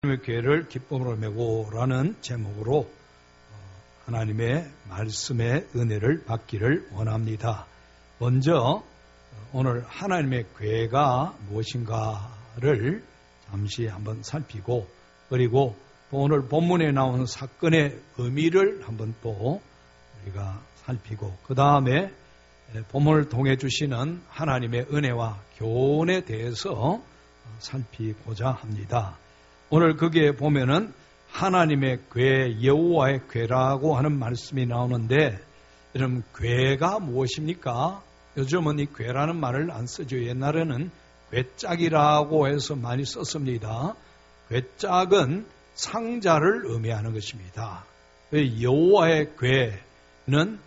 하나님의 교회를 기쁨으로 메고라는 제목으로 하나님의 말씀의 은혜를 받기를 원합니다. 먼저 오늘 하나님의 교회가 무엇인가를 잠시 한번 살피고, 그리고 또 오늘 본문에 나오는 사건의 의미를 한번 또 우리가 살피고, 그 다음에 본문을 통해 주시는 하나님의 은혜와 교훈에 대해서 살피고자 합니다. 오늘 거기에 보면은 하나님의 궤, 여호와의 궤라고 하는 말씀이 나오는데, 여러분 궤가 무엇입니까? 요즘은 이 궤라는 말을 안 쓰죠. 옛날에는 궤짝이라고 해서 많이 썼습니다. 궤짝은 상자를 의미하는 것입니다. 여호와의 궤는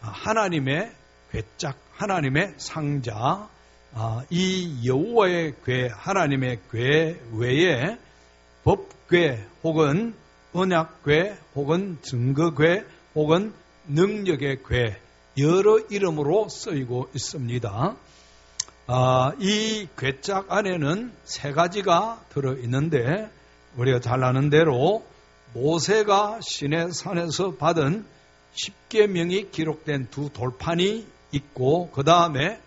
하나님의 궤짝, 하나님의 상자, 이 여호와의 궤, 하나님의 궤 외에 법궤 혹은 언약궤 혹은 증거궤 혹은 능력의 궤, 여러 이름으로 쓰이고 있습니다. 이 궤짝 안에는 세 가지가 들어있는데, 우리가 잘 아는 대로 모세가 시내산에서 받은 10계명이 기록된 두 돌판이 있고, 그 다음에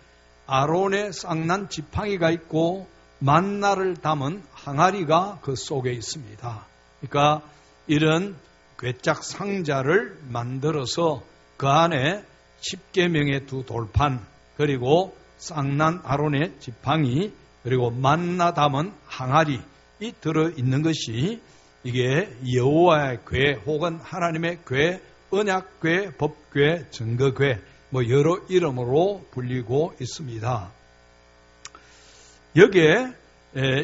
아론의 쌍난 지팡이가 있고 만나를 담은 항아리가 그 속에 있습니다. 그러니까 이런 궤짝 상자를 만들어서 그 안에 10계명의 두 돌판, 그리고 쌍난 아론의 지팡이, 그리고 만나 담은 항아리 이 들어있는 것이 이게 여호와의 궤 혹은 하나님의 궤, 언약궤, 법궤, 증거궤, 여러 이름으로 불리고 있습니다. 여기에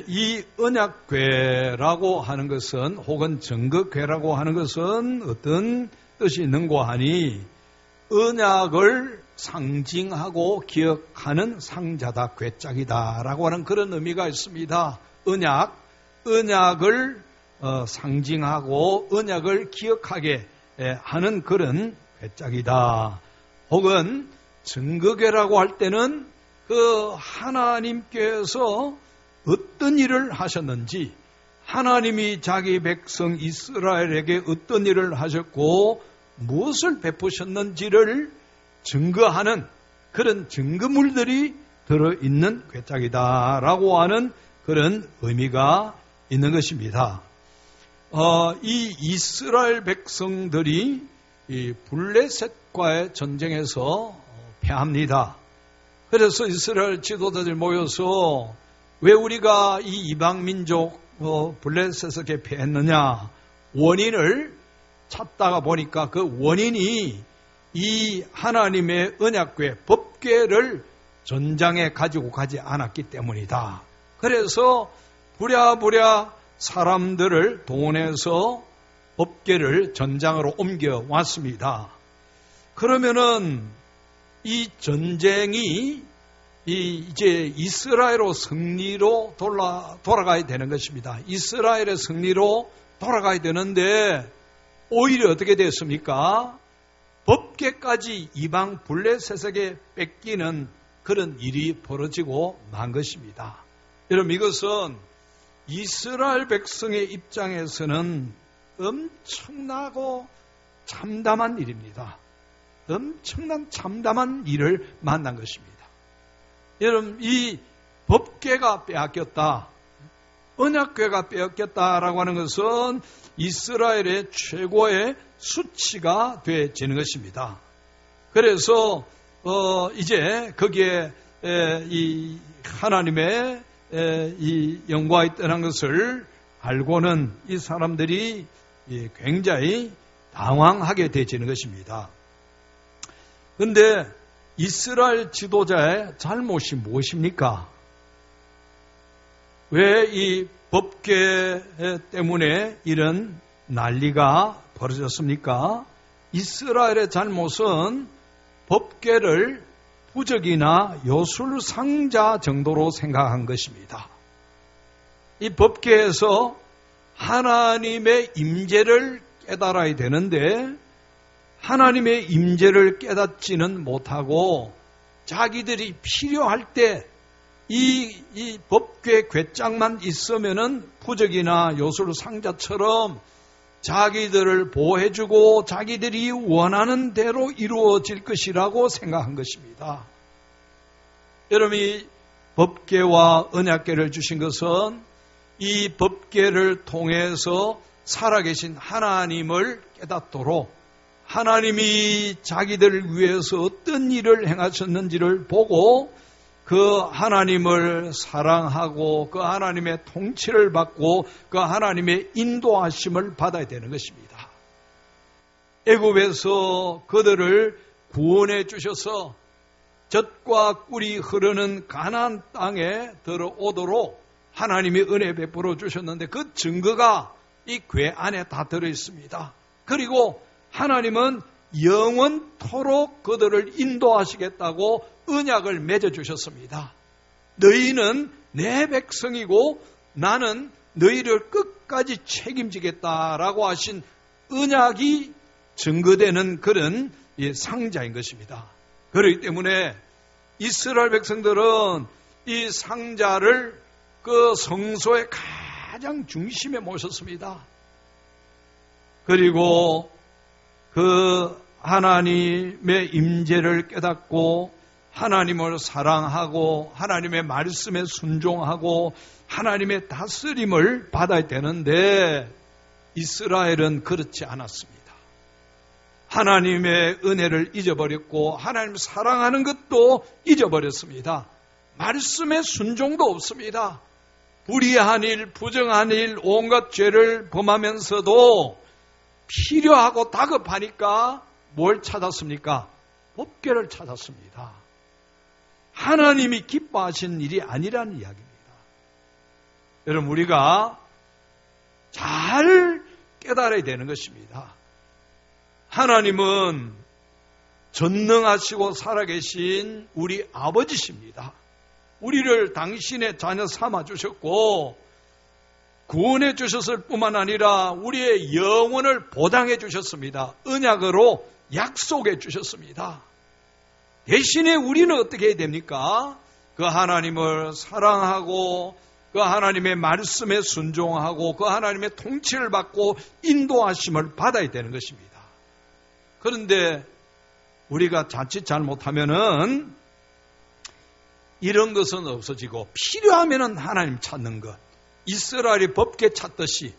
이 언약궤라고 하는 것은, 혹은 증거궤라고 하는 것은 어떤 뜻이 있는가 하니, 언약을 상징하고 기억하는 상자다, 궤짝이다라고 하는 그런 의미가 있습니다. 언약을 상징하고 언약을 기억하게 하는 그런 궤짝이다. 혹은 증거궤라고 할 때는 그 하나님께서 어떤 일을 하셨는지, 하나님이 자기 백성 이스라엘에게 어떤 일을 하셨고 무엇을 베푸셨는지를 증거하는 그런 증거물들이 들어있는 궤짝이다라고 하는 그런 의미가 있는 것입니다. 이 이스라엘 백성들이 이 블레셋과의 전쟁에서 패합니다. 그래서 이스라엘 지도자들 모여서 왜 우리가 이 이방민족 블레셋에게 패했느냐, 원인을 찾다가 보니까 그 원인이 이 하나님의 언약궤, 법궤를 전장에 가지고 가지 않았기 때문이다. 그래서 부랴부랴 사람들을 동원해서 법궤를 전장으로 옮겨왔습니다. 그러면은 이 전쟁이 이제 이스라엘의 승리로 돌아가야 되는 것입니다. 이스라엘의 승리로 돌아가야 되는데 오히려 어떻게 됐습니까? 법궤까지 이방 블레셋에게 뺏기는 그런 일이 벌어지고 만 것입니다. 여러분, 이것은 이스라엘 백성의 입장에서는 엄청나고 참담한 일입니다. 엄청난 참담한 일을 만난 것입니다. 여러분, 이 법궤가 빼앗겼다, 언약궤가 빼앗겼다라고 하는 것은 이스라엘의 최고의 수치가 되어지는 것입니다. 그래서 이제 거기에 이 하나님의 이 영광이 있다는 것을 알고는 이 사람들이 굉장히 당황하게 되어지는 것입니다. 그런데 이스라엘 지도자의 잘못이 무엇입니까? 왜 이 법궤 때문에 이런 난리가 벌어졌습니까? 이스라엘의 잘못은 법궤를 부적이나 요술상자 정도로 생각한 것입니다. 이 법궤에서 하나님의 임재를 깨달아야 되는데 하나님의 임재를 깨닫지는 못하고 자기들이 필요할 때 이 법궤 궤장만 있으면은 부적이나 요술 상자처럼 자기들을 보호해주고 자기들이 원하는 대로 이루어질 것이라고 생각한 것입니다. 여러분이 법궤와 언약궤를 주신 것은 이 법궤를 통해서 살아계신 하나님을 깨닫도록 하나님이 자기들을 위해서 어떤 일을 행하셨는지를 보고 그 하나님을 사랑하고 그 하나님의 통치를 받고 그 하나님의 인도하심을 받아야 되는 것입니다. 애굽에서 그들을 구원해 주셔서 젖과 꿀이 흐르는 가나안 땅에 들어오도록 하나님이 은혜 베풀어 주셨는데 그 증거가 이 궤 안에 다 들어 있습니다. 그리고 하나님은 영원토록 그들을 인도하시겠다고 언약을 맺어 주셨습니다. 너희는 내 백성이고 나는 너희를 끝까지 책임지겠다라고 하신 언약이 증거되는 그런 상자인 것입니다. 그렇기 때문에 이스라엘 백성들은 이 상자를 그 성소의 가장 중심에 모셨습니다. 그리고 그 하나님의 임재를 깨닫고 하나님을 사랑하고 하나님의 말씀에 순종하고 하나님의 다스림을 받아야 되는데 이스라엘은 그렇지 않았습니다. 하나님의 은혜를 잊어버렸고 하나님 사랑하는 것도 잊어버렸습니다. 말씀에 순종도 없습니다. 불의한 일, 부정한 일, 온갖 죄를 범하면서도 필요하고 다급하니까 뭘 찾았습니까? 법궤를 찾았습니다. 하나님이 기뻐하신 일이 아니라는 이야기입니다. 여러분 우리가 잘 깨달아야 되는 것입니다. 하나님은 전능하시고 살아계신 우리 아버지십니다. 우리를 당신의 자녀 삼아주셨고 구원해 주셨을 뿐만 아니라 우리의 영혼을 보장해 주셨습니다. 언약으로 약속해 주셨습니다. 대신에 우리는 어떻게 해야 됩니까? 그 하나님을 사랑하고 그 하나님의 말씀에 순종하고 그 하나님의 통치를 받고 인도하심을 받아야 되는 것입니다. 그런데 우리가 자칫 잘못하면은 이런 것은 없어지고 필요하면은 하나님 찾는 것, 이스라엘이 법궤 찾듯이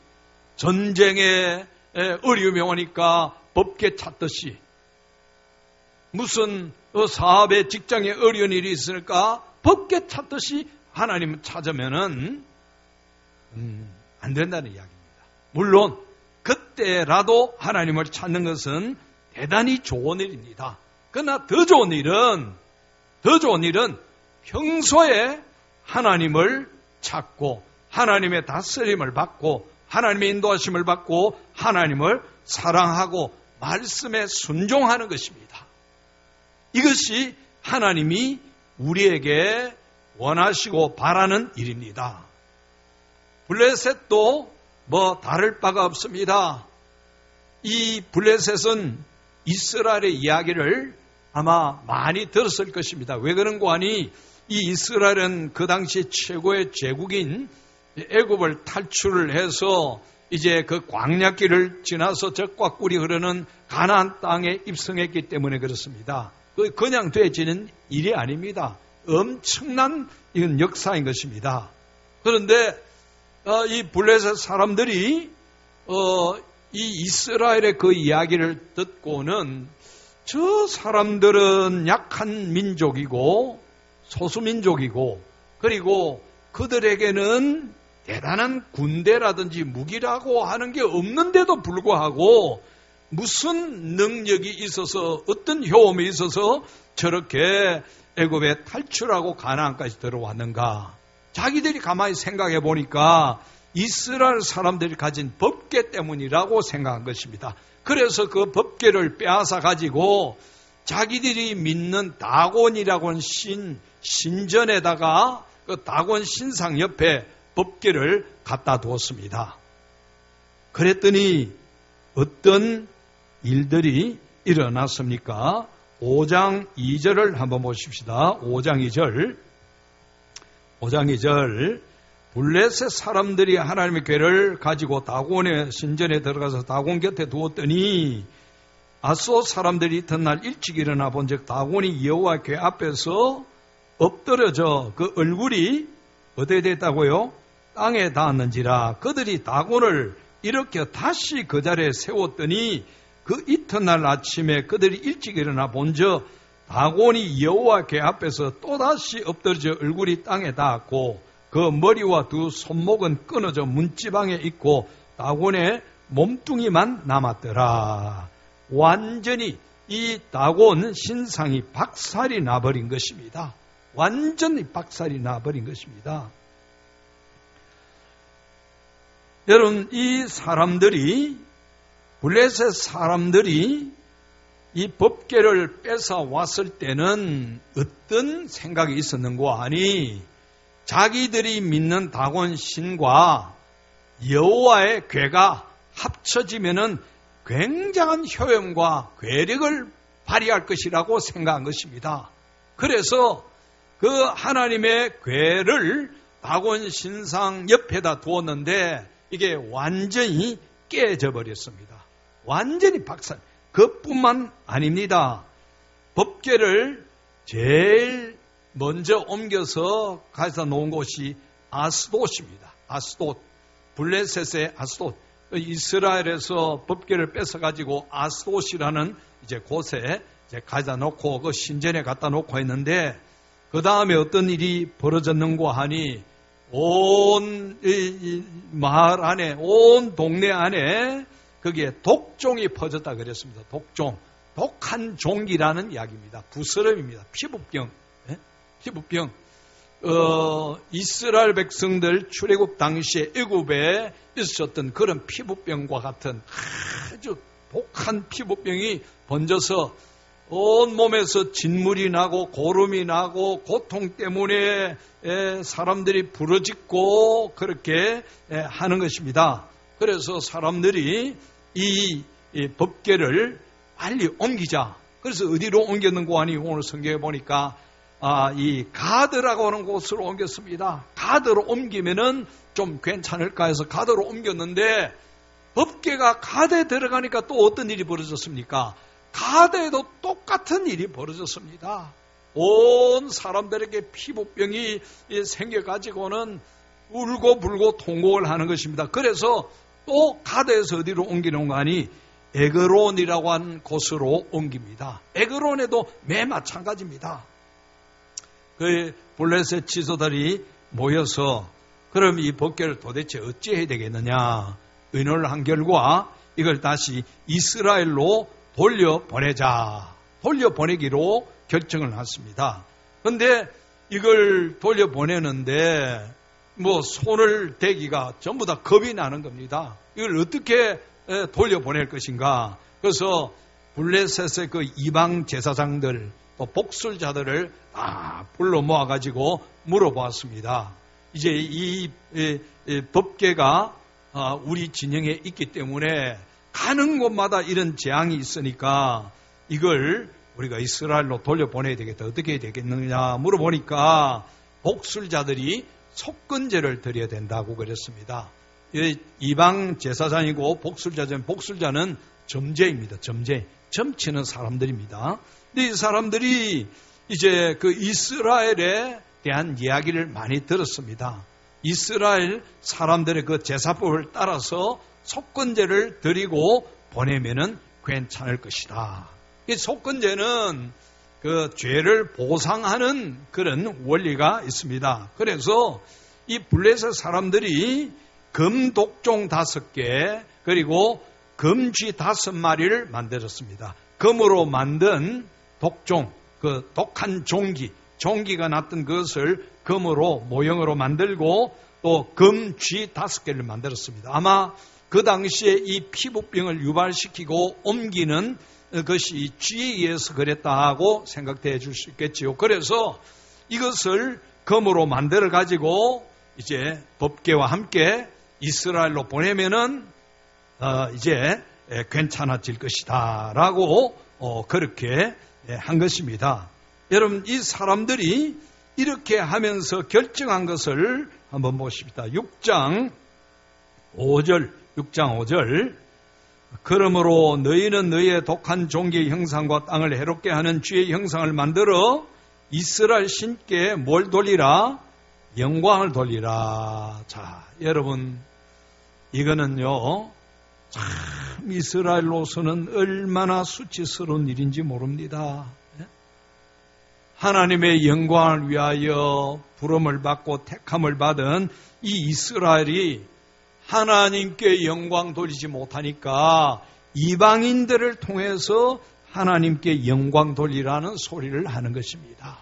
전쟁에 어려움이 오니까 법궤 찾듯이 무슨 사업에 직장에 어려운 일이 있으니까 법궤 찾듯이 하나님을 찾으면은 안 된다는 이야기입니다. 물론 그때라도 하나님을 찾는 것은 대단히 좋은 일입니다. 그러나 더 좋은 일은 평소에 하나님을 찾고 하나님의 다스림을 받고 하나님의 인도하심을 받고 하나님을 사랑하고 말씀에 순종하는 것입니다. 이것이 하나님이 우리에게 원하시고 바라는 일입니다. 블레셋도 다를 바가 없습니다. 이 블레셋은 이스라엘의 이야기를 아마 많이 들었을 것입니다. 왜 그런가 하니 이 이스라엘은 그 당시 최고의 제국인 애굽을 탈출을 해서 이제 그 광야길을 지나서 젖과 꿀이 흐르는 가나안 땅에 입성했기 때문에 그렇습니다. 그냥 되지는 일이 아닙니다. 엄청난 이건 역사인 것입니다. 그런데 이 블레셋 사람들이 이 이스라엘의 그 이야기를 듣고는 저 사람들은 약한 민족이고 소수민족이고 그리고 그들에게는 대단한 군대라든지 무기라고 하는 게 없는데도 불구하고 무슨 능력이 있어서 어떤 효험이 있어서 저렇게 애굽에 탈출하고 가나안까지 들어왔는가. 자기들이 가만히 생각해 보니까 이스라엘 사람들이 가진 법궤 때문이라고 생각한 것입니다. 그래서 그 법궤를 빼앗아 가지고 자기들이 믿는 다곤이라고 하는 신전에다가 그 다곤 신상 옆에 법궤를 갖다 두었습니다. 그랬더니 어떤 일들이 일어났습니까? 5장 2절을 한번 보십시다. 5장 2절. 5장 2절 블레셋 사람들이 하나님의 궤를 가지고 다곤의 신전에 들어가서 다곤 곁에 두었더니 아스돗 사람들이 이튿날 일찍 일어나 본즉 다곤이 여호와 궤 앞에서 엎드려져 그 얼굴이 어디에 됐다고요? 땅에 닿았는지라. 그들이 다곤을 일으켜 다시 그 자리에 세웠더니 그 이튿날 아침에 그들이 일찍 일어나 본즉 다곤이 여호와 궤 앞에서 또다시 엎드려져 얼굴이 땅에 닿았고 그 머리와 두 손목은 끊어져 문지방에 있고 다곤의 몸뚱이만 남았더라. 완전히 이 다곤 신상이 박살이 나버린 것입니다. 완전히 박살이 나버린 것입니다. 여러분, 이 사람들이, 블레셋 사람들이 이 법궤를 뺏어 왔을 때는 어떤 생각이 있었는가 하니 자기들이 믿는 다곤 신과 여호와의 궤가 합쳐지면은 굉장한 효용과 괴력을 발휘할 것이라고 생각한 것입니다. 그래서 그 하나님의 궤를 다곤 신상 옆에다 두었는데 이게 완전히 깨져 버렸습니다. 완전히 박살. 그뿐만 아닙니다. 법궤를 제일 먼저 옮겨서 가져다 놓은 곳이 아스돗입니다. 아스돗. 블레셋의 아스돗. 이스라엘에서 법궤를 뺏어가지고 아스돗이라는 이제 곳에 이제 가져다 놓고 그 신전에 갖다 놓고 했는데 그 다음에 어떤 일이 벌어졌는가 하니 온 마을 안에, 온 동네 안에 거기에 독종이 퍼졌다 그랬습니다. 독종. 독한 종기라는 이야기입니다. 부스럼입니다. 피부병. 네? 피부병. 이스라엘 백성들 출애굽 당시에 애굽에 있었던 그런 피부병과 같은 아주 독한 피부병이 번져서 온 몸에서 진물이 나고 고름이 나고 고통 때문에 사람들이 부러짓고 그렇게 하는 것입니다. 그래서 사람들이 이 법궤를 빨리 옮기자. 그래서 어디로 옮겼는고 하니 오늘 성경에 보니까 이 가드라고 하는 곳으로 옮겼습니다. 가드로 옮기면은 좀 괜찮을까 해서 가드로 옮겼는데 법궤가 가드에 들어가니까 또 어떤 일이 벌어졌습니까? 가드에도 똑같은 일이 벌어졌습니다. 온 사람들에게 피부병이 생겨가지고는 울고불고 통곡을 하는 것입니다. 그래서 또 가드에서 어디로 옮기는 거 아니 에그론이라고 하는 곳으로 옮깁니다. 에그론에도 매 마찬가지입니다. 그 블레셋 지도자들이 모여서 그럼 이 법궤를 도대체 어찌 해야 되겠느냐 의논을 한 결과 이걸 다시 이스라엘로 돌려보내기로 결정을 했습니다. 그런데 이걸 돌려보내는데 뭐 손을 대기가 전부 다 겁이 나는 겁니다. 이걸 어떻게 돌려보낼 것인가. 그래서 블레셋의 그 이방 제사장들 또 복술자들을 다 불러 모아가지고 물어보았습니다. 이제 이 법궤가 우리 진영에 있기 때문에 가는 곳마다 이런 재앙이 있으니까 이걸 우리가 이스라엘로 돌려보내야 되겠다. 어떻게 해야 되겠느냐 물어보니까 복술자들이 속건제를 드려야 된다고 그랬습니다. 이방 제사장이고 복술자는 점제입니다. 점치는 사람들입니다. 근데 이 사람들이 이제 그 이스라엘에 대한 이야기를 많이 들었습니다. 이스라엘 사람들의 그 제사법을 따라서 속건제를 드리고 보내면은 괜찮을 것이다. 이 속건제는 그 죄를 보상하는 그런 원리가 있습니다. 그래서 이 블레셋 사람들이 금독종 5개 그리고 금쥐 5마리를 만들었습니다. 금으로 만든 독종, 그 독한 종기가 났던 것을 금으로 모형으로 만들고 또 금쥐 5개를 만들었습니다. 아마 그 당시에 이 피부병을 유발시키고 옮기는 것이 쥐에 의해서 그랬다고 생각해 줄 수 있겠지요. 그래서 이것을 금으로 만들어 가지고 이제 법궤와 함께 이스라엘로 보내면은 이제 괜찮아질 것이다라고 그렇게 한 것입니다. 여러분 이 사람들이 이렇게 하면서 결정한 것을 한번 보십시다. 6장 5절. 그러므로 너희는 너희의 독한 종기의 형상과 땅을 해롭게 하는 주의 형상을 만들어 이스라엘 신께 뭘 돌리라? 영광을 돌리라. 자, 여러분, 이거는요, 참 이스라엘로서는 얼마나 수치스러운 일인지 모릅니다. 하나님의 영광을 위하여 부름을 받고 택함을 받은 이 이스라엘이 하나님께 영광 돌리지 못하니까 이방인들을 통해서 하나님께 영광 돌리라는 소리를 하는 것입니다.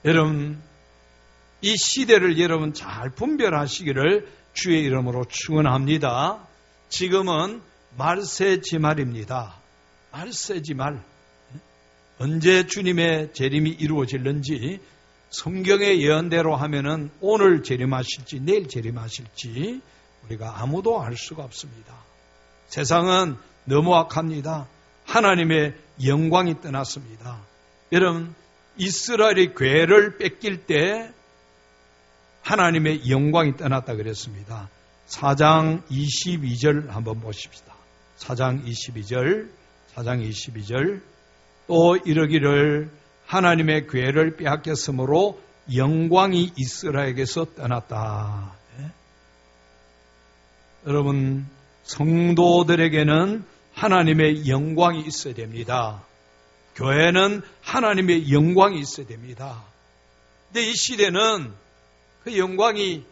여러분, 이 시대를 여러분 잘 분별하시기를 주의 이름으로 축원합니다. 지금은 말세지말입니다. 말세지말. 언제 주님의 재림이 이루어질는지 성경의 예언대로 하면은 오늘 재림하실지 내일 재림하실지 우리가 아무도 알 수가 없습니다. 세상은 너무 악합니다. 하나님의 영광이 떠났습니다. 여러분, 이스라엘이 궤를 뺏길 때 하나님의 영광이 떠났다 그랬습니다. 4장 22절 한번 보십시다. 4장 22절 또 이러기를 하나님의 궤를 빼앗겼으므로 영광이 이스라엘에게서 떠났다. 네? 여러분, 성도들에게는 하나님의 영광이 있어야 됩니다. 교회는 하나님의 영광이 있어야 됩니다. 근데 이 시대는 그 영광이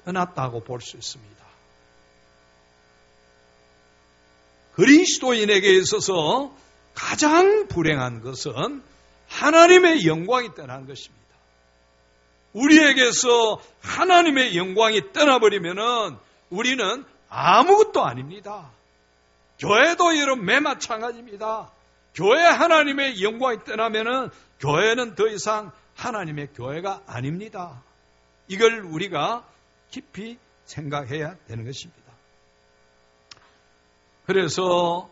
떠났다고 볼 수 있습니다. 그리스도인에게 있어서 가장 불행한 것은 하나님의 영광이 떠난 것입니다. 우리에게서 하나님의 영광이 떠나버리면은 우리는 아무것도 아닙니다. 교회도 여러분 매 마찬가지입니다. 교회 하나님의 영광이 떠나면은 교회는 더 이상 하나님의 교회가 아닙니다. 이걸 우리가 깊이 생각해야 되는 것입니다. 그래서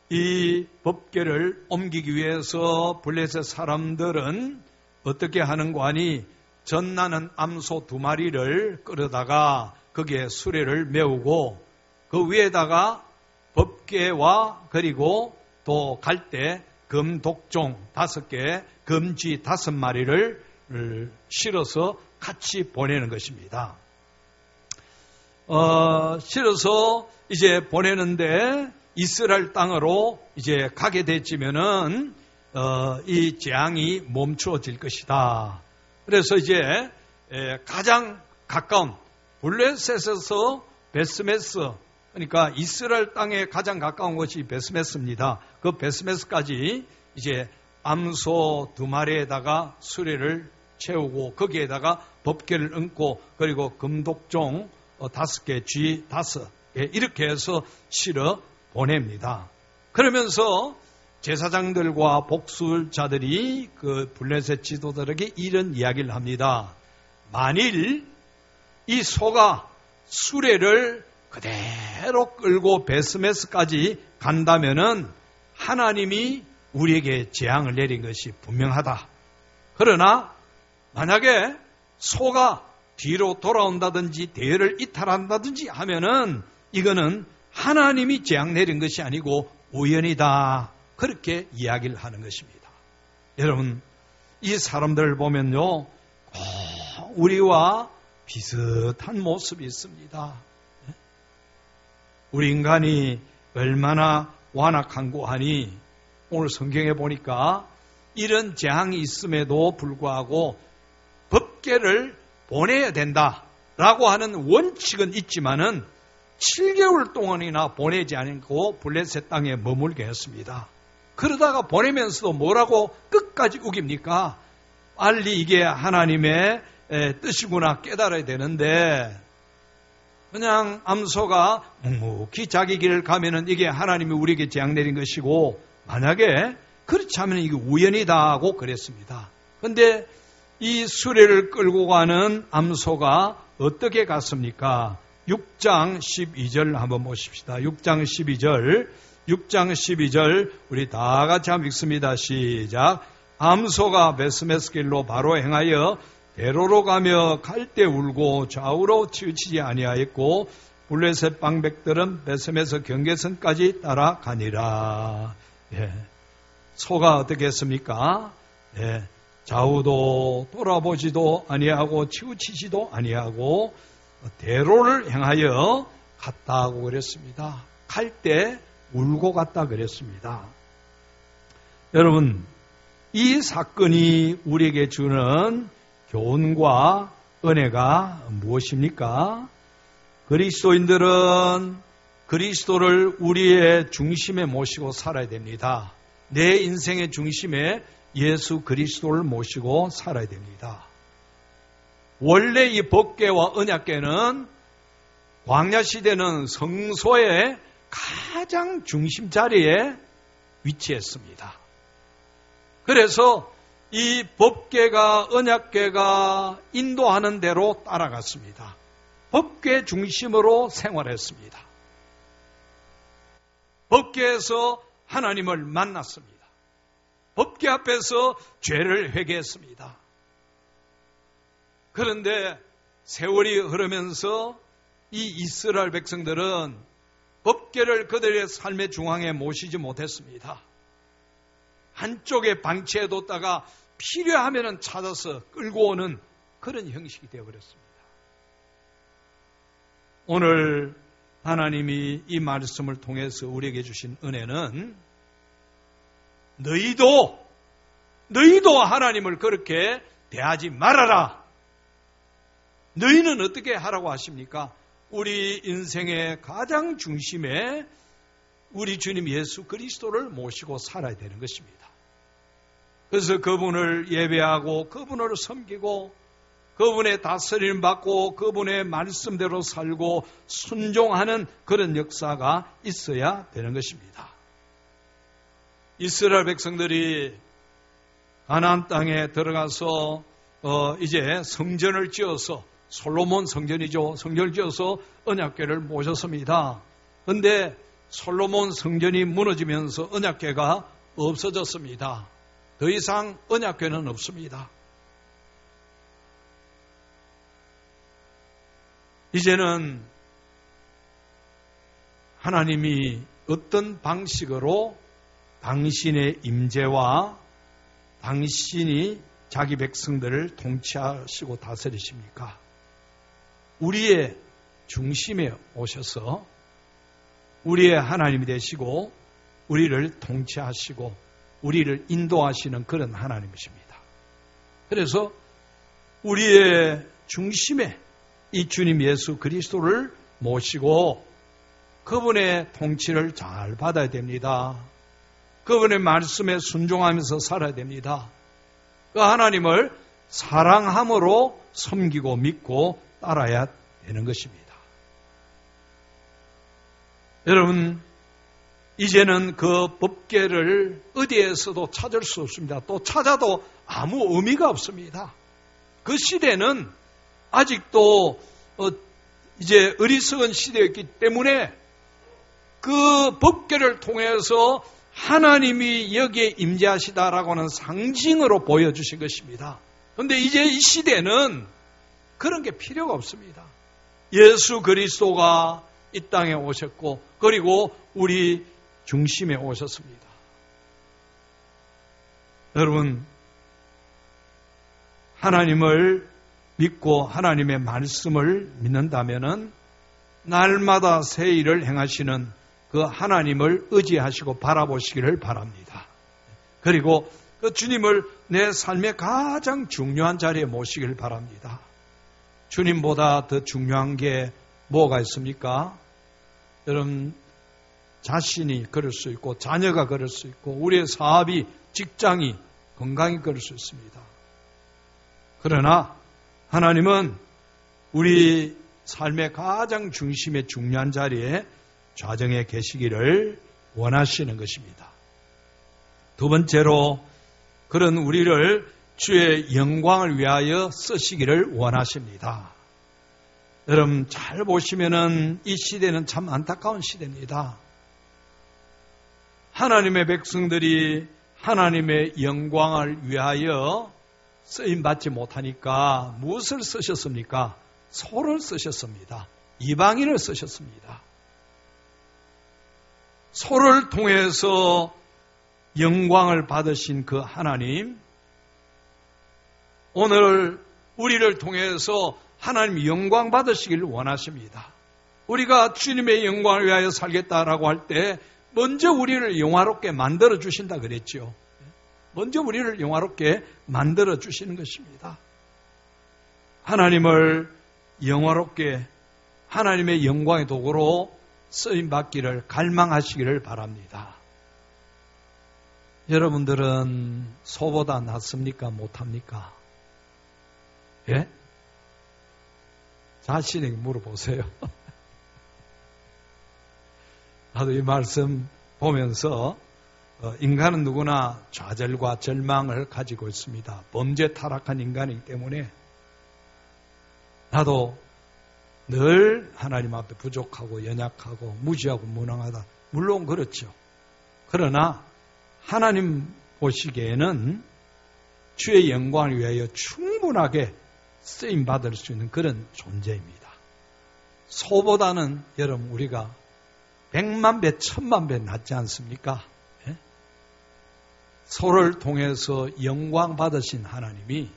이 법궤를 옮기기 위해서 블레셋 사람들은 어떻게 하는가 하니 전나는 암소 2마리를 끌어다가 거기에 수레를 메우고 그 위에다가 법궤와 그리고 또 갈대 금독종 5개 금쥐 5마리를 실어서 같이 보내는 것입니다. 실어서 이제 보내는데 이스라엘 땅으로 이제 가게 되지면은 이 재앙이 멈추어질 것이다. 그래서 이제 가장 가까운 블레셋에서 베스메스, 그러니까 이스라엘 땅에 가장 가까운 것이 베스메스입니다. 그 베스메스까지 이제 암소 2마리에다가 수레를 채우고 거기에다가 법궤를 얹고 그리고 금독종 5개, 쥐 5개 이렇게 해서 실어 보냅니다. 그러면서 제사장들과 복술자들이 그 블레셋 지도들에게 이런 이야기를 합니다. 만일 이 소가 수레를 그대로 끌고 베스메스까지 간다면은 하나님이 우리에게 재앙을 내린 것이 분명하다. 그러나 만약에 소가 뒤로 돌아온다든지 대열을 이탈한다든지 하면은 이거는 하나님이 재앙 내린 것이 아니고 우연이다. 그렇게 이야기를 하는 것입니다. 여러분, 이 사람들을 보면요, 우리와 비슷한 모습이 있습니다. 우리 인간이 얼마나 완악한고 하니 오늘 성경에 보니까 이런 재앙이 있음에도 불구하고 법궤를 보내야 된다라고 하는 원칙은 있지만은 7개월 동안이나 보내지 않고 블레셋 땅에 머물게 했습니다. 그러다가 보내면서도 뭐라고 끝까지 우깁니까? 빨리 이게 하나님의 뜻이구나 깨달아야 되는데 그냥 암소가 묵묵히 자기 길을 가면은 이게 하나님이 우리에게 재앙 내린 것이고 만약에 그렇지 않으면 이게 우연이다 하고 그랬습니다. 그런데 이 수레를 끌고 가는 암소가 어떻게 갔습니까? 6장 12절 한번 보십시다. 6장 12절 우리 다 같이 한번 읽습니다. 시작. 함소가 베스메스 길로 바로 행하여 대로로 가며 갈대 울고 좌우로 치우치지 아니하였고 블레셋 방백들은 베스메스 경계선까지 따라가니라. 예. 소가 어떻게 했습니까? 예. 좌우도 돌아보지도 아니하고 치우치지도 아니하고 대로를 행하여 갔다고 그랬습니다. 갈 때 울고 갔다 그랬습니다. 여러분, 이 사건이 우리에게 주는 교훈과 은혜가 무엇입니까? 그리스도인들은 그리스도를 우리의 중심에 모시고 살아야 됩니다. 내 인생의 중심에 예수 그리스도를 모시고 살아야 됩니다. 원래 이 법궤와 언약궤는 광야 시대는 성소의 가장 중심 자리에 위치했습니다. 그래서 이 법궤가 언약궤가 인도하는 대로 따라갔습니다. 법궤 중심으로 생활했습니다. 법궤에서 하나님을 만났습니다. 법궤 앞에서 죄를 회개했습니다. 그런데 세월이 흐르면서 이 이스라엘 백성들은 법궤를 그들의 삶의 중앙에 모시지 못했습니다. 한쪽에 방치해뒀다가 필요하면 찾아서 끌고 오는 그런 형식이 되어버렸습니다. 오늘 하나님이 이 말씀을 통해서 우리에게 주신 은혜는 너희도 하나님을 그렇게 대하지 말아라. 너희는 어떻게 하라고 하십니까? 우리 인생의 가장 중심에 우리 주님 예수 그리스도를 모시고 살아야 되는 것입니다. 그래서 그분을 예배하고 그분을 섬기고 그분의 다스림 받고 그분의 말씀대로 살고 순종하는 그런 역사가 있어야 되는 것입니다. 이스라엘 백성들이 가나안 땅에 들어가서 이제 성전을 지어서 솔로몬 성전이죠. 성전을 지어서 언약궤를 모셨습니다. 그런데 솔로몬 성전이 무너지면서 언약궤가 없어졌습니다. 더 이상 언약궤는 없습니다. 이제는 하나님이 어떤 방식으로 당신의 임재와 당신이 자기 백성들을 통치하시고 다스리십니까? 우리의 중심에 오셔서 우리의 하나님이 되시고 우리를 통치하시고 우리를 인도하시는 그런 하나님이십니다. 그래서 우리의 중심에 이 주님 예수 그리스도를 모시고 그분의 통치를 잘 받아야 됩니다. 그분의 말씀에 순종하면서 살아야 됩니다. 그 하나님을 사랑함으로 섬기고 믿고 따라야 되는 것입니다. 여러분, 이제는 그 법궤를 어디에서도 찾을 수 없습니다. 또 찾아도 아무 의미가 없습니다. 그 시대는 아직도 이제 어리석은 시대였기 때문에 그 법궤를 통해서 하나님이 여기에 임재하시다라고 하는 상징으로 보여주신 것입니다. 그런데 이제 이 시대는 그런 게 필요가 없습니다. 예수 그리스도가 이 땅에 오셨고 그리고 우리 중심에 오셨습니다. 여러분, 하나님을 믿고 하나님의 말씀을 믿는다면은 날마다 새 일을 행하시는 그 하나님을 의지하시고 바라보시기를 바랍니다. 그리고 그 주님을 내 삶의 가장 중요한 자리에 모시기를 바랍니다. 주님보다 더 중요한 게 뭐가 있습니까? 여러분, 자신이 그럴 수 있고 자녀가 그럴 수 있고 우리의 사업이, 직장이, 건강이 그럴 수 있습니다. 그러나 하나님은 우리 삶의 가장 중심의 중요한 자리에 좌정에 계시기를 원하시는 것입니다. 두 번째로 그런 우리를 주의 영광을 위하여 쓰시기를 원하십니다. 여러분 잘 보시면은 이 시대는 참 안타까운 시대입니다. 하나님의 백성들이 하나님의 영광을 위하여 쓰임받지 못하니까 무엇을 쓰셨습니까? 소를 쓰셨습니다. 이방인을 쓰셨습니다. 소를 통해서 영광을 받으신 그 하나님, 오늘 우리를 통해서 하나님 영광 받으시기를 원하십니다. 우리가 주님의 영광을 위하여 살겠다라고 할 때 먼저 우리를 영화롭게 만들어 주신다 그랬죠. 먼저 우리를 영화롭게 만들어 주시는 것입니다. 하나님을 영화롭게 하나님의 영광의 도구로 쓰임받기를 갈망하시기를 바랍니다. 여러분들은 소보다 낫습니까? 못합니까? 예? 자신에게 물어보세요. 나도 이 말씀 보면서 인간은 누구나 좌절과 절망을 가지고 있습니다. 범죄 타락한 인간이기 때문에 나도 늘 하나님 앞에 부족하고 연약하고 무지하고 무능하다. 물론 그렇죠. 그러나 하나님 보시기에는 주의 영광을 위하여 충분하게 쓰임받을 수 있는 그런 존재입니다. 소보다는 여러분 우리가 100만 배, 1000만 배 낫지 않습니까? 예? 소를 통해서 영광 받으신 하나님이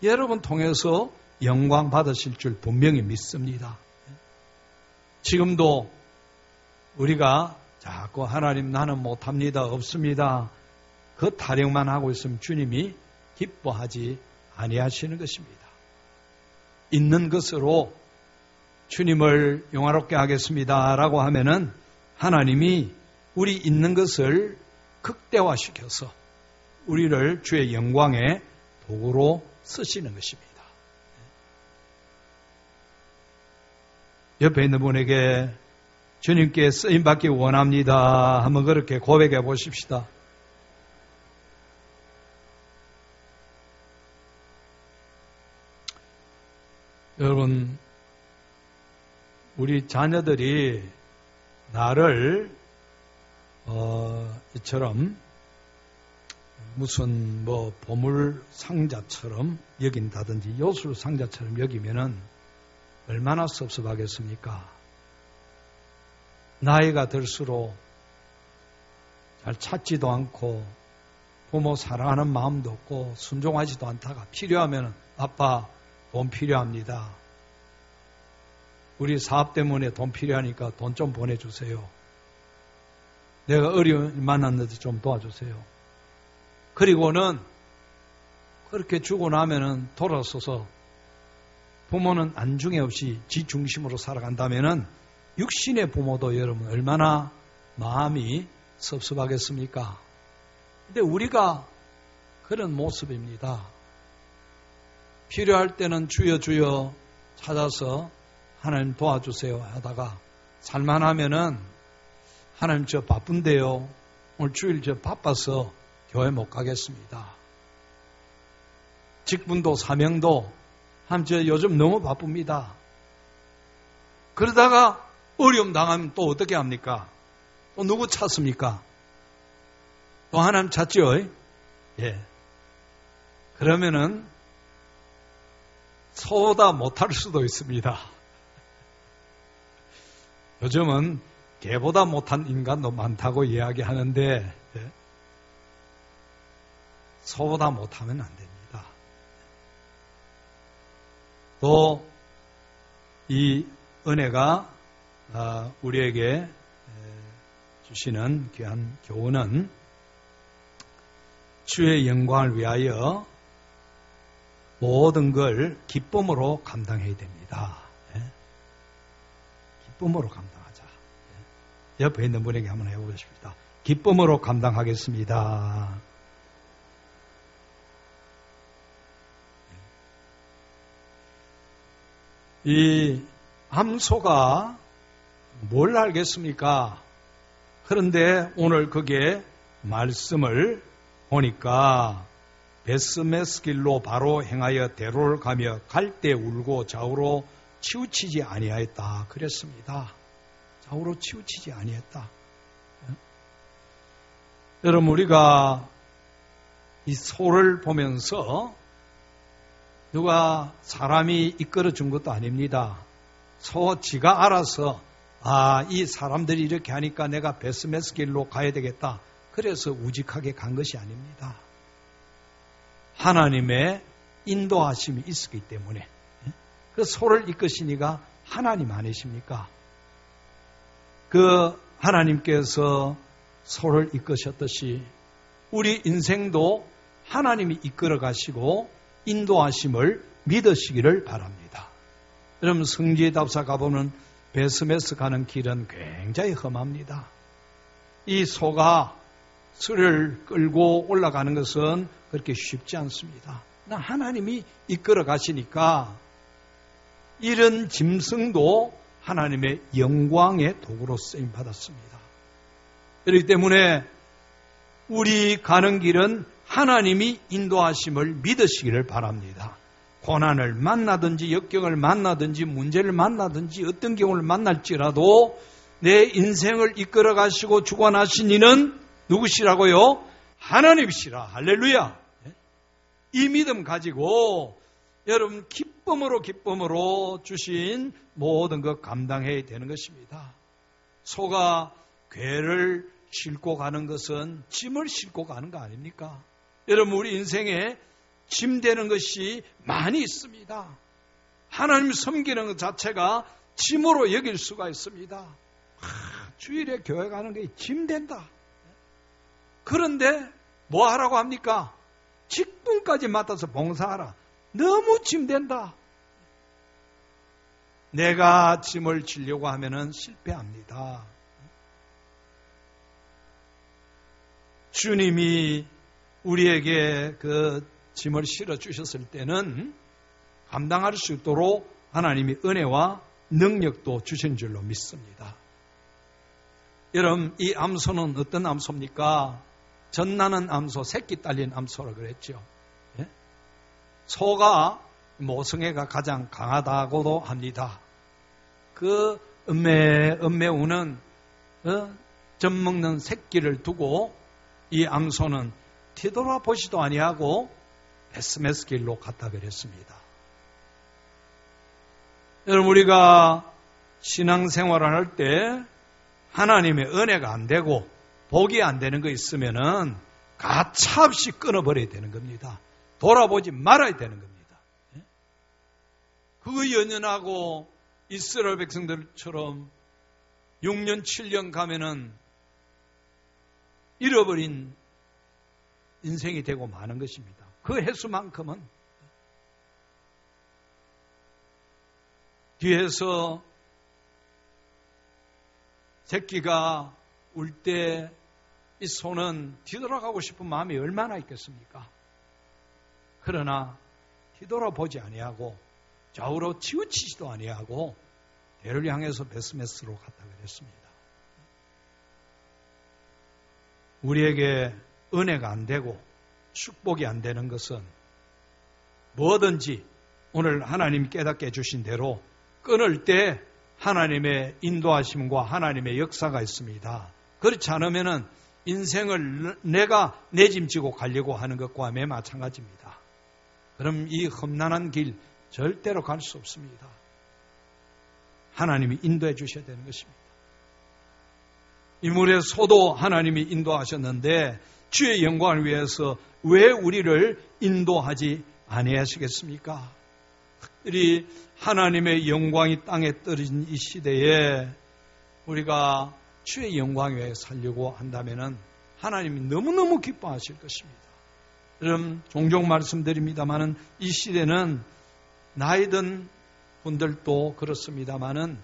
여러분 통해서 영광 받으실 줄 분명히 믿습니다. 지금도 우리가 자꾸 하나님 나는 못합니다, 없습니다. 그 타령만 하고 있으면 주님이 기뻐하지 아니하시는 것입니다. 있는 것으로 주님을 영화롭게 하겠습니다 라고 하면은 하나님이 우리 있는 것을 극대화시켜서 우리를 주의 영광의 도구로 쓰시는 것입니다. 옆에 있는 분에게 주님께 쓰임받기 원합니다. 한번 그렇게 고백해 보십시다. 여러분, 우리 자녀들이 나를 이처럼 무슨 보물 상자처럼 여긴다든지 요술 상자처럼 여기면은 얼마나 섭섭하겠습니까? 나이가 들수록 잘 찾지도 않고 부모 사랑하는 마음도 없고 순종하지도 않다가 필요하면 아빠 돈 필요합니다. 우리 사업 때문에 돈 필요하니까 돈 좀 보내주세요. 내가 어려움을 만났는데 좀 도와주세요. 그리고는 그렇게 주고 나면은 돌아서서 부모는 안중에 없이 지 중심으로 살아간다면은 육신의 부모도 여러분 얼마나 마음이 섭섭하겠습니까? 근데 우리가 그런 모습입니다. 필요할 때는 주여 주여 찾아서 하나님 도와주세요 하다가 살만하면은 하나님 저 바쁜데요. 오늘 주일 저 바빠서 교회 못 가겠습니다. 직분도 사명도 하나님 저 요즘 너무 바쁩니다. 그러다가 어려움 당하면 또 어떻게 합니까? 또 누구 찾습니까? 또 하나님 찾죠? 예. 그러면은 소보다 못할 수도 있습니다. 요즘은 개보다 못한 인간도 많다고 이야기하는데 소보다 못하면 안 됩니다. 또 이 은혜가 우리에게 주시는 귀한 교훈은 주의 영광을 위하여 모든 걸 기쁨으로 감당해야 됩니다. 기쁨으로 감당하자. 옆에 있는 분에게 한번 해보십시다. 기쁨으로 감당하겠습니다. 이 암소가 뭘 알겠습니까? 그런데 오늘 그게 말씀을 보니까 베스메스길로 바로 행하여 대로를 가며 갈대 울고 좌우로 치우치지 아니하였다. 그랬습니다. 좌우로 치우치지 아니했다. 여러분, 우리가 이 소를 보면서 누가 사람이 이끌어 준 것도 아닙니다. 소 지가 알아서 이 사람들이 이렇게 하니까 내가 베스메스 길로 가야 되겠다. 그래서 우직하게 간 것이 아닙니다. 하나님의 인도하심이 있었기 때문에. 그 소를 이끄시니가 하나님 아니십니까? 그 하나님께서 소를 이끄셨듯이 우리 인생도 하나님이 이끌어 가시고 인도하심을 믿으시기를 바랍니다. 여러분, 성지의 답사 가보면 베스메스 가는 길은 굉장히 험합니다. 이 소가 술을 끌고 올라가는 것은 그렇게 쉽지 않습니다. 하나님이 이끌어 가시니까 이런 짐승도 하나님의 영광의 도구로 쓰임 받았습니다. 그렇기 때문에 우리 가는 길은 하나님이 인도하심을 믿으시기를 바랍니다. 고난을 만나든지 역경을 만나든지 문제를 만나든지 어떤 경우를 만날지라도 내 인생을 이끌어 가시고 주관하신 이는 누구시라고요? 하나님이시라. 할렐루야. 이 믿음 가지고 여러분 기쁨으로 주신 모든 것 감당해야 되는 것입니다. 소가 궤를 싣고 가는 것은 짐을 싣고 가는 거 아닙니까? 여러분, 우리 인생에 짐 되는 것이 많이 있습니다. 하나님 섬기는 것 자체가 짐으로 여길 수가 있습니다. 주일에 교회 가는 게 짐 된다. 그런데 뭐 하라고 합니까? 직분까지 맡아서 봉사하라. 너무 짐 된다. 내가 짐을 지려고 하면은 실패합니다. 주님이 우리에게 그 짐을 실어 주셨을 때는 감당할 수 있도록 하나님이 은혜와 능력도 주신 줄로 믿습니다. 여러분, 이 암소는 어떤 암소입니까? 젖나는 암소, 새끼 딸린 암소라 그랬죠. 예? 소가 모성애가 가장 강하다고도 합니다. 그 음매 우는 젖 먹는 새끼를 두고 이 암소는 뒤돌아보지도 아니하고 베스메스 길로 갔다 그랬습니다. 여러분, 우리가 신앙생활을 할 때 하나님의 은혜가 안 되고 복이 안 되는 거 있으면은 가차없이 끊어버려야 되는 겁니다. 돌아보지 말아야 되는 겁니다. 그거 연연하고 이스라엘 백성들처럼 6년 7년 가면은 잃어버린 인생이 되고 마는 것입니다. 그 횟수만큼은 뒤에서 새끼가 울 때 이 소는 뒤돌아가고 싶은 마음이 얼마나 있겠습니까? 그러나 뒤돌아보지 아니하고 좌우로 치우치지도 아니하고 대를 향해서 베스메스로 갔다 그랬습니다. 우리에게 은혜가 안 되고 축복이 안 되는 것은 뭐든지 오늘 하나님 깨닫게 해주신 대로 끊을 때 하나님의 인도하심과 하나님의 역사가 있습니다. 그렇지 않으면은 인생을 내가 내짐지고 가려고 하는 것과 매 마찬가지입니다. 그럼 이 험난한 길 절대로 갈 수 없습니다. 하나님이 인도해 주셔야 되는 것입니다. 이 물의 소도 하나님이 인도하셨는데 주의 영광을 위해서 왜 우리를 인도하지 아니하시겠습니까? 특별히 하나님의 영광이 땅에 떨어진 이 시대에 우리가 주의 영광 외에 살려고 한다면 하나님이 너무너무 기뻐하실 것입니다. 여러분, 종종 말씀드립니다마는 이 시대는 나이 든 분들도 그렇습니다마는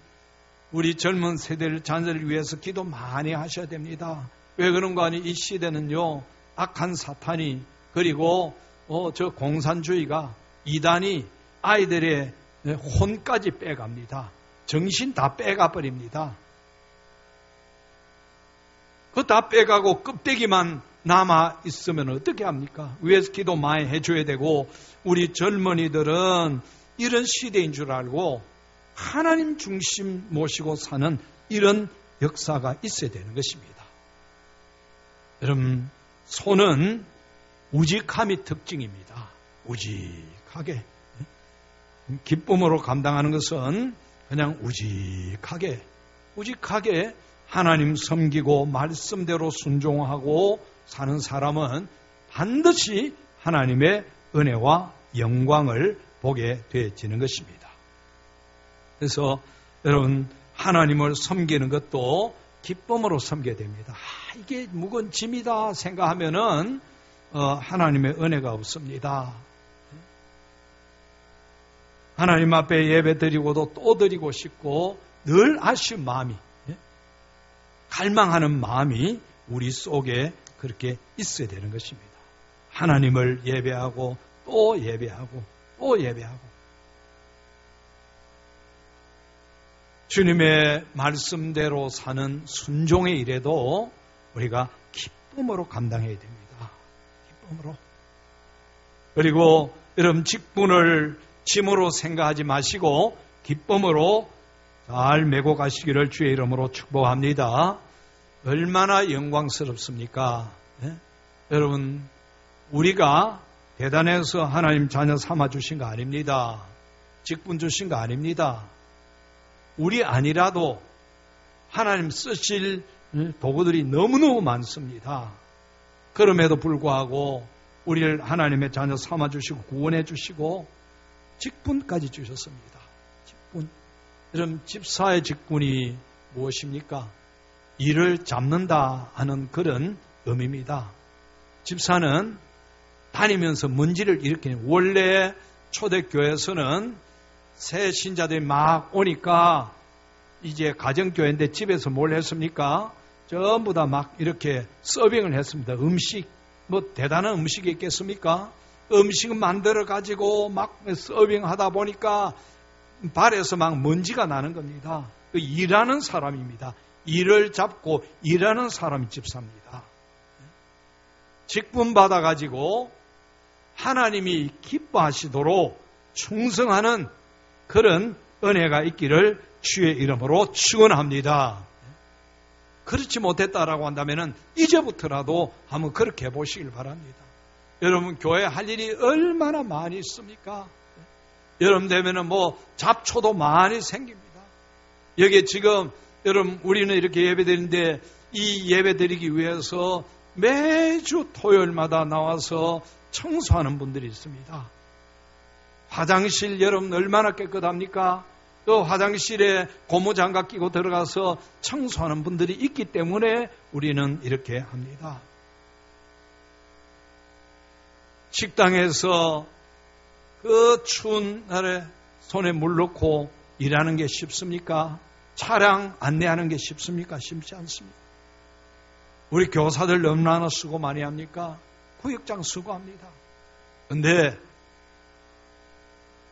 우리 젊은 세대를 자녀를 위해서 기도 많이 하셔야 됩니다. 왜 그런가 하니 이 시대는요, 악한 사탄이 그리고 저 공산주의가 이단이 아이들의 혼까지 빼갑니다. 정신 다 빼가 버립니다. 그거 다 빼가고 껍데기만 남아 있으면 어떻게 합니까? 위에서 기도 많이 해줘야 되고 우리 젊은이들은 이런 시대인 줄 알고 하나님 중심 모시고 사는 이런 역사가 있어야 되는 것입니다. 여러분, 소는 우직함이 특징입니다. 우직하게. 기쁨으로 감당하는 것은 그냥 우직하게 하나님 섬기고 말씀대로 순종하고 사는 사람은 반드시 하나님의 은혜와 영광을 보게 되어지는 것입니다. 그래서 여러분, 하나님을 섬기는 것도 기쁨으로 섬겨야 됩니다. 이게 무거운 짐이다 생각하면은 하나님의 은혜가 없습니다. 하나님 앞에 예배 드리고도 또 드리고 싶고 늘 아쉬운 마음이, 갈망하는 마음이 우리 속에 그렇게 있어야 되는 것입니다. 하나님을 예배하고 또 예배하고 또 예배하고 주님의 말씀대로 사는 순종의 일에도 우리가 기쁨으로 감당해야 됩니다. 기쁨으로. 그리고 여러분, 직분을 짐으로 생각하지 마시고 기쁨으로 잘 메고 가시기를 주의 이름으로 축복합니다. 얼마나 영광스럽습니까? 네? 여러분, 우리가 대단해서 하나님 자녀 삼아 주신 거 아닙니다. 직분 주신 거 아닙니다. 우리 아니라도 하나님 쓰실 도구들이 너무너무 많습니다. 그럼에도 불구하고 우리를 하나님의 자녀 삼아 주시고 구원해 주시고 직분까지 주셨습니다. 직분. 여러분, 집사의 직분이 무엇입니까? 일을 잡는다 하는 그런 의미입니다. 집사는 다니면서 먼지를 일으키는, 원래 초대교회에서는 새 신자들이 막 오니까 이제 가정교회인데 집에서 뭘 했습니까? 전부 다 막 이렇게 서빙을 했습니다. 음식, 뭐 대단한 음식이 있겠습니까? 음식을 만들어 가지고 막 서빙하다 보니까 발에서 막 먼지가 나는 겁니다. 일하는 사람입니다. 일을 잡고 일하는 사람이 집사입니다. 직분 받아 가지고 하나님이 기뻐하시도록 충성하는 그런 은혜가 있기를 주의 이름으로 축원합니다. 그렇지 못했다라고 한다면 이제부터라도 한번 그렇게 해보시길 바랍니다. 여러분, 교회 할 일이 얼마나 많이 있습니까? 여름 되면은 뭐 잡초도 많이 생깁니다. 여기 지금 여러분, 우리는 이렇게 예배 드리는데 이 예배 드리기 위해서 매주 토요일마다 나와서 청소하는 분들이 있습니다. 화장실 여러분 얼마나 깨끗합니까? 그 화장실에 고무장갑 끼고 들어가서 청소하는 분들이 있기 때문에 우리는 이렇게 합니다. 식당에서 그 추운 날에 손에 물 넣고 일하는 게 쉽습니까? 차량 안내하는 게 쉽습니까? 쉽지 않습니다. 우리 교사들 얼마나 수고 많이 합니까? 구역장 수고합니다. 그런데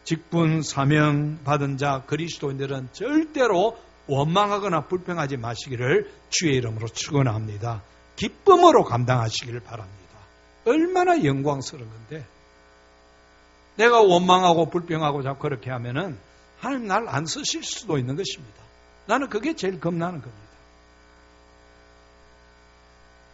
직분 사명 받은 자 그리스도인들은 절대로 원망하거나 불평하지 마시기를 주의 이름으로 축원합니다. 기쁨으로 감당하시기를 바랍니다. 얼마나 영광스러운 건데, 내가 원망하고 불평하고 자꾸 그렇게 하면은 하나님 날 안 쓰실 수도 있는 것입니다. 나는 그게 제일 겁나는 겁니다.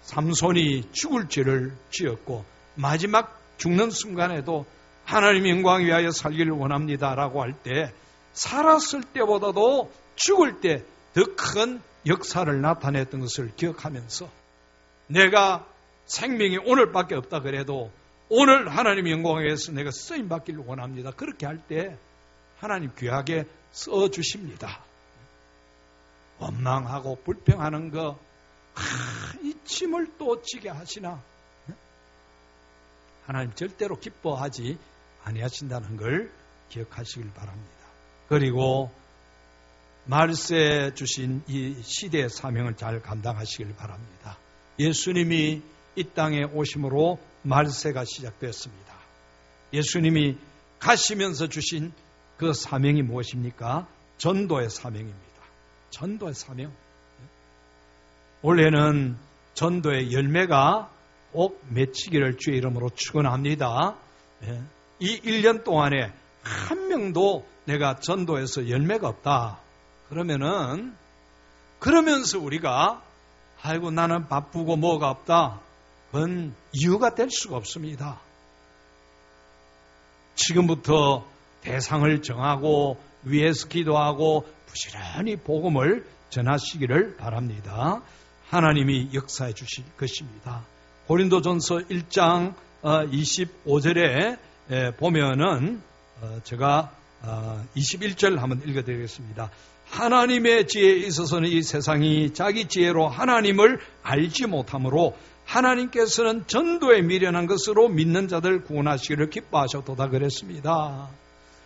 삼손이 죽을 죄를 지었고 마지막 죽는 순간에도 하나님 영광 위하여 살기를 원합니다라고 할 때 살았을 때보다도 죽을 때 더 큰 역사를 나타냈던 것을 기억하면서 내가 생명이 오늘밖에 없다 그래도 오늘 하나님 영광에 의해서 내가 쓰임받기를 원합니다. 그렇게 할 때 하나님 귀하게 써주십니다. 원망하고 불평하는 거, 이 침을 또 지게 하시나? 하나님 절대로 기뻐하지 아니하신다는 걸 기억하시길 바랍니다. 그리고 말세 주신 이 시대의 사명을 잘 감당하시길 바랍니다. 예수님이 이 땅에 오심으로 말세가 시작됐습니다. 예수님이 가시면서 주신 그 사명이 무엇입니까? 전도의 사명입니다. 전도의 사명. 올해는 전도의 열매가 꼭 맺히기를 주의 이름으로 축원합니다. 이 1년 동안에 한 명도 내가 전도에서 열매가 없다. 그러면서 우리가 아이고 나는 바쁘고 뭐가 없다. 그건 이유가 될 수가 없습니다. 지금부터 대상을 정하고 위에서 기도하고 부지런히 복음을 전하시기를 바랍니다. 하나님이 역사해 주실 것입니다. 고린도전서 1장 25절에 보면은 제가 21절 한번 읽어드리겠습니다. 하나님의 지혜에 있어서는 이 세상이 자기 지혜로 하나님을 알지 못하므로 하나님께서는 전도에 미련한 것으로 믿는 자들 구원하시기를 기뻐하셨도다 그랬습니다.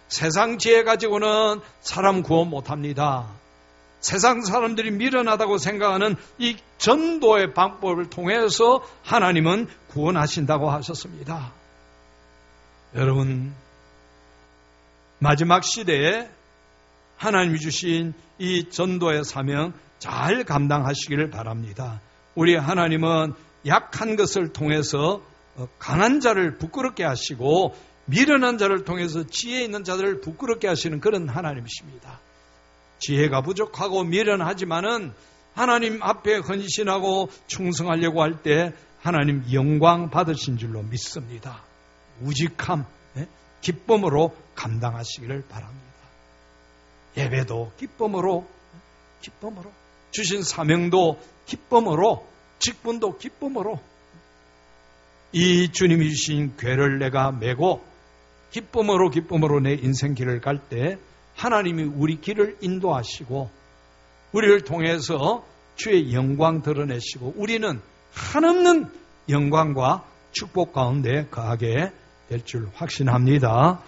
세상 지혜 가지고는 사람 구원 못합니다. 세상 사람들이 미련하다고 생각하는 이 전도의 방법을 통해서 하나님은 구원하신다고 하셨습니다. 여러분, 마지막 시대에 하나님이 주신 이 전도의 사명 잘 감당하시기를 바랍니다. 우리 하나님은 약한 것을 통해서 강한 자를 부끄럽게 하시고 미련한 자를 통해서 지혜 있는 자들을 부끄럽게 하시는 그런 하나님이십니다. 지혜가 부족하고 미련하지만은 하나님 앞에 헌신하고 충성하려고 할 때 하나님 영광 받으신 줄로 믿습니다. 우직함, 기쁨으로 감당하시기를 바랍니다. 예배도 기쁨으로 주신 사명도 기쁨으로, 직분도 기쁨으로, 이 주님이 주신 궤를 내가 메고 기쁨으로 내 인생 길을 갈 때 하나님이 우리 길을 인도하시고 우리를 통해서 주의 영광 드러내시고 우리는 한없는 영광과 축복 가운데 거하게 될 줄 확신합니다.